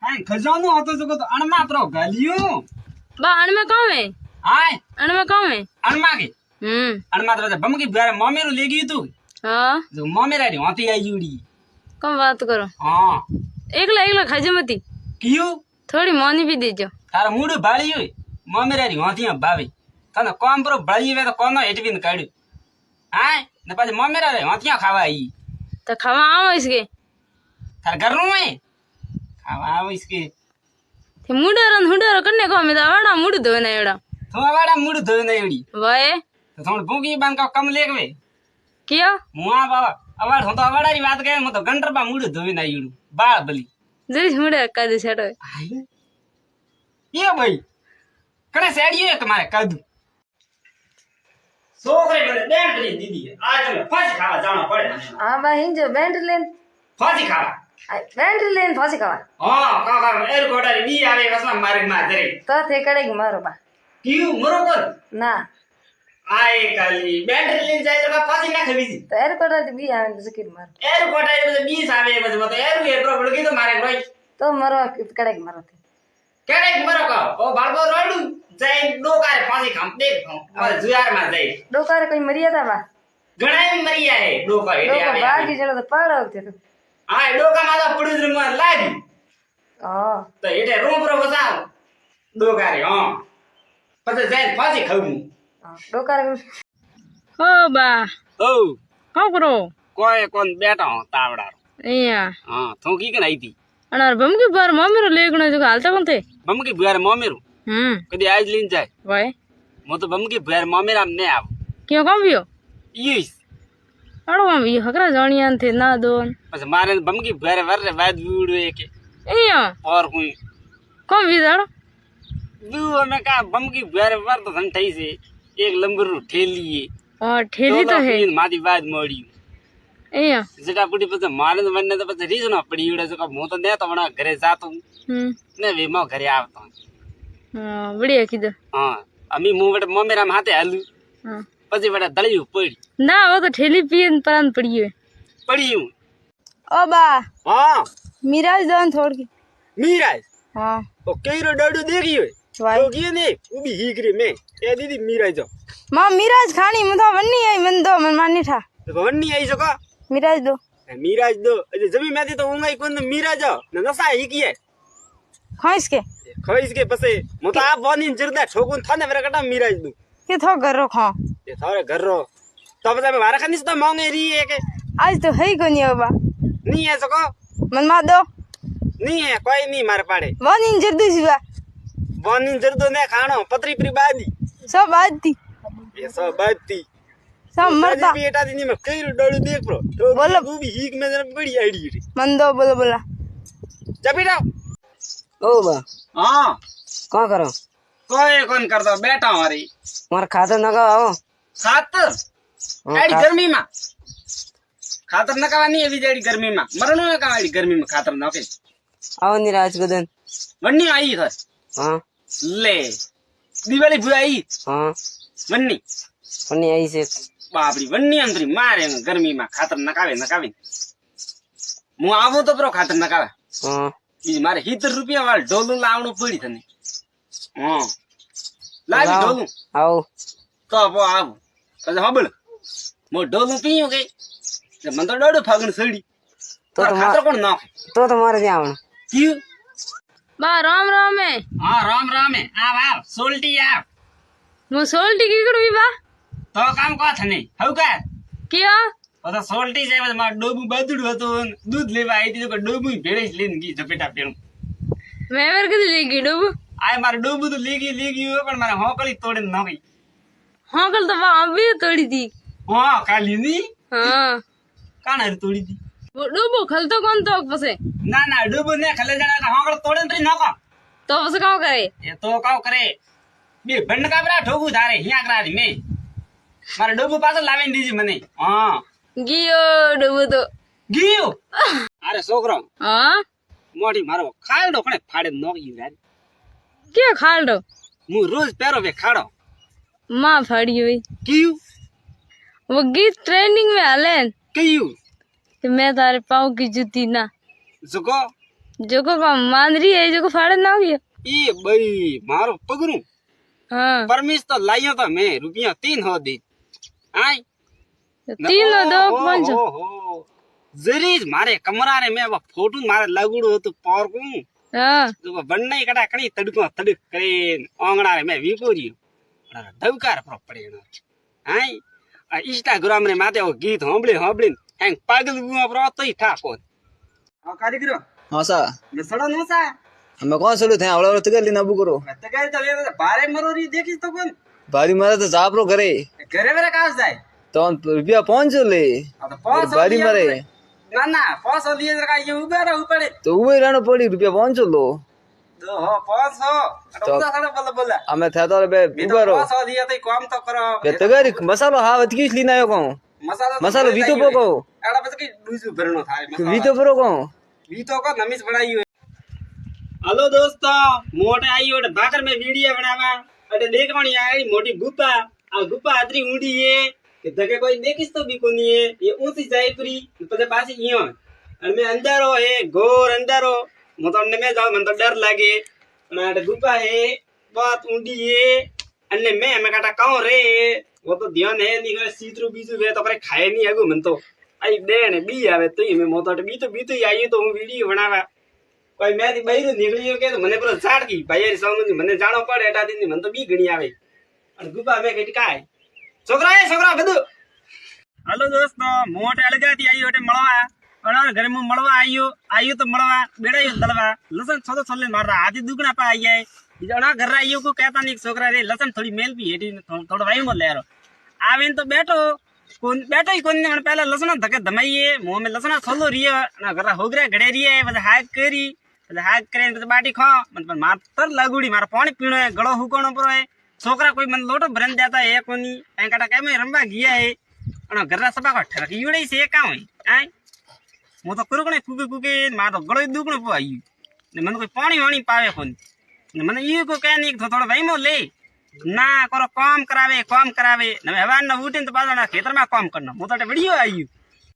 हाय खजानो होतो जको तो अणमा त्रो गालियो बा अण में कौन है हाय अण में कौन है अणमा के अणमा त्रो बमकी बारे ममेरो लेगी तू हाँ जो ममेरा री होती आई जुड़ी कम बात करो हां एकला एकला खाजे मती कियो थोड़ी मोनी भी दीजो तारा मुडू बाली होय ममेरा री होती बावे तने कम प्रो बळी वे तो कोनो हेटबिन काड्यो हाय ने पाछे ममेरा रे होती खावा आई तो खावा आओ इसके तार घर नु है खावा आओ इसके ते मुडर करने को में वाड़ा मुड दो ना एड़ा तो वाड़ा मुडू धोय ना एड़ी वाए तो थोड़ भूगी बांध का कम लेगवे किया मुआ बाबा अवाड़ हो तो अवाड़ा री बात करे मु तो गंटर बा मुडू धोय ना एड़ू बाळ बली जरी मुडर कर दे छड़ो ये भाई कने सेड़ियो है तुम्हारे कदू सोकरे बड़े बैंड ली दीदी आज में फांसी खावा जाना पड़े हां बा हिंजो बैंड लेन फांसी खावा बैंड लेन फांसी खावा हां का एर कोटारी बी आवे कसम मारे मा जरे तो थे कड़े मारो बा क्यों बरोबर ना आए काली बैंड ले जाए तो फांसी ना खबी थी तो एर कोटा भी आवे तो सकिर मारो एर कोटारी में 20 आवे बस मत एर ये प्रो बड़की तो मारे रोई तो मरो कड़े मारो थे केड़े मरो का ओ बाळबो रोडू जाए डोकारे फांसी खाम देख और जुयार में जाए डोकार कोई मरिया था बा घणाई मरिया है डोका हेटे डोका आवे बाकी चलो तो पाड़ो थे तो हां डोका मादा पुडुज में लागी हां तो हेटे रूम रो बसाओ डोकारे हां પછી જાય ફાંસી ખાવું डोकार ओ बा ओ का करो કોઈ કોણ બેઠા હો તાવડા અહીંયા હા થોકી કે નઈ થી અનાર બમકી બાર મમ્મીરો લેગણો જો હાલતા કોણ થે બમકી ભેર મમેરું કદી આજ લીન જાય વાય મો તો બમકી ભેર મમેરામ ને આવ क्यों कम बियो ઈસ अड़ो हम ये हकरा जानियान थे ना दोन પછી મારે બમકી ભેર વર વાદ વીડો કે અહીંયા और कोई कम बिदाड़ो दू में का बमकी भेर वर तो धन थई से एक लंबर ठेली और ठेली तो है मादी बाद मोड़ी અહીંયા जटा पुडी પછી મારે તો મને તો પછી રીઝનો પડી ઉડે જો હું તો ને તો વણા ઘરે જાતો ને વેમો ઘરે આવતો हां बढ़िया कीधो हां अमी मु बटे ममेराम हाथे हालू हां પછી बटे दळियो पड़ी ना वो तो ठेली पीन परान पड़ी है पड़ी हूं ओ बा हां मिराज दोन छोड़ के मीराज हां ओ केरो डडू देखियो वाई तो किए ने उबी हीकरी में ए दीदी मीराज जो मां मिराज खानी मुदा वन्नी आई मन दो मन मानी था तो वन्नी आई सका मिराज दो मीराज दो अजे जमी में तो उंगाई कोन मीराज न नसा हीकी है खाइस के खइस के पसे मु तो आप वनी जरदा ठोकुन थाने मेरा कटा मीराज दू के थो घर रो खा ये थारे घर रो तब जब मारा खनिस तो मांगे री है के आज तो है कोनी बा नहीं है सको मन मा दो नहीं है कोई नहीं मारे पाड़े वनी जर्दी सिवा वनी जरदो ने खानो पतरी परी बादी सब आज थी ये सब बात थी सब मरता बेटा दी में कई डोड़ देख प्रो तो बोलो वो भी हीक में जरा बड़ी आईडी रे मन दो बोलो बोला जा बेटा ओ बा हां का करो कोई कौन कर दो बेटा हमारी मार खातर न आओ खातर आड़ी गर्मी में खातर न कावा नहीं अभी जेडी गर्मी में मरणो में कावा गर्मी में खातर न के आओ निराज गदन वन्नी आई था हां ले दिवाली बुआई हां वन्नी पन्नी आई से बापड़ी वन्नी अंतरी मारे गर्मी में खातर नकावे मु आवो तो प्रो खातर नकावे हां ई मारे 70 रुपया वाल डोलू लावणो पड़ी थने हां लावी डोलू आओ तो अब आव तो हबल मो डोलू पीयो के मन तो डोडो फागण सड़ी तो खातर कोन ना तो तुम्हारे जे आवण क्यों बा राम राम है हां राम राम है आव सोल्टी आव मु सोल्टी की करू बा तो काम को थने हउ का किया तो सोल्टी से मा डोबू बदुड़ हतो दूध लेवा आई थी तो डोबू भेड़े लेन गी झपेटा पेणु मैं वर कदी लेगी डूब आय मार डोबू तो लेगी हो पण मारे होकली तोड़े न गई हां कल तो बा अभी तोड़ी थी हां काली नी हां काना तोड़ी थी वो डूबो खल तो कौन तो पसे ना डोबू ने खले जाना का होकल तोड़े न न का तो पसे काओ करे ये तो काओ करे बे बंड का बरा ठोकू धारे हिया करा दी में मारे डोबू पास लावे दीजी मने हां गियो डूबो तो गियो अरे छोकरो हां मोटी मारो खाड़ो कोने फाड़े न गई यार क्या खाल दो मु रोज पैरो पे खाड़ो मां फाड़ी हुई क्यों वो गीत ट्रेनिंग में हले क्यों कि मैं तारे पाँव की जूती ना जुको જોકો કામ માંદરી है જોકો ફાડે ના ગયો એ ભાઈ મારો પગરું હા પરમિશ તો લાયો તો મેં રૂપિયા 3 હો દી આય तीन दो पांच જરી જ મારે કમરા રે મેં ફોટો મારે લાગુડું હતું પાર કું हाँ તો બંને કડા કણી તડકો તડક કરીને ઓંગણા રે મેં વિપોર્યું ધવકાર પર પડ્યો આય આ ઇન્સ્ટાગ્રામ રે માથે ગીત હોંભળી એંગ પાગલ ગુવા પર તોય ઠાકો આ કારીગરો हाँ सा મે સડો નો સા हमें कौन सलू थे आवड़ा तक लेना अबू करो તગાઈ તો લે બારે મરોરી દેખીસ તો કોણ भारी मारे तो जापरो करे ઘરે વેરે કાસ જાય तो रुपया पहुंच ले આ તો પોસ भारी मारे ના ના પોસ લીએ જરા ये ઉભા રહે ઉપડે तो वही रहना पड़ी रुपया पहुंच लो તો હો પોસ હો અડોદા સાડો બોલ બોલ हमें था तो बे મીતો उबरो પોસ લીએ તો કામ તો કરો बे तगारी मसालो हावत किस लीना आयो को मसालो वीतो पोको એડા પછી કઈ બીજું ભરણો થાય वीतो परो को વીતો કો નમીસ બનાવ્યું हेलो दोस्तों मोटे आई ओटे भाकर में वीडियो बनावा अटे देखवानी आई मोटी गुप्पा आ गुप्पा आतरी ऊंडी है कि धके कोई देखिस तो भी कोनी है ये ऊंची जायपुरी पछे पासी इयो और मैं अंधारो है घोर अंधारो मो तो अंदर में जाओ मन तो डर लागे અને અटे गुप्पा है बहुत ऊंडी है अन्ने मैं काटा कहूं रे वो तो ध्यान है नहीं करे सीतरू बीजू वे तो करे खाए नहीं आगो मन तो आई दे ने बी आवे तो मैं मो तो बीतो आई तो हूं वीडियो बनावा कोई मैं बहिरो निकलियो के तो मने पर झाड़ की भाई समझ मने जानो पड़े एटा दी मन तो बी घणी आवे और गुबा में कई काय छोकरा बदू हेलो दोस्तों मोटे अलगाती आई ओटे मळवा और घर में मळवा आयो तो मळवा बेड़ायो दलवा लसन छोदो छोले मार रहा आधी दुगना पा आई है जणा घर आयो को कहता नहीं छोकरा रे लसन थोड़ी मेल भी हेटी थोड़ा वाई मो लेरो आवेन तो बैठो ही कोन ने पहले लसन धके दमाईए मुंह में लसन छोलो रियो ना घर होगरा घड़े रिए बस हाक करी हाक करे तो बाटी खा मन पर मार तर लागुड़ी मार पानी पीणो है गळो हुकोणो पर है छोकरा कोई मन लोटो भरन जाता है कोनी ए काटा के में रंबा गया है अन घररा सभा को ठरकीड़े से का होई आय मो तो कुरकणे कुके मार तो गळो दुकणो पो आई ने मन कोई पानी वाणी पावे कोनी ने मन ई को कहनी थोड़ो वहीमो ले ना करो काम करावे न हवान न उठीन तो पाछा खेतर में काम करना मो तो वीडियो आई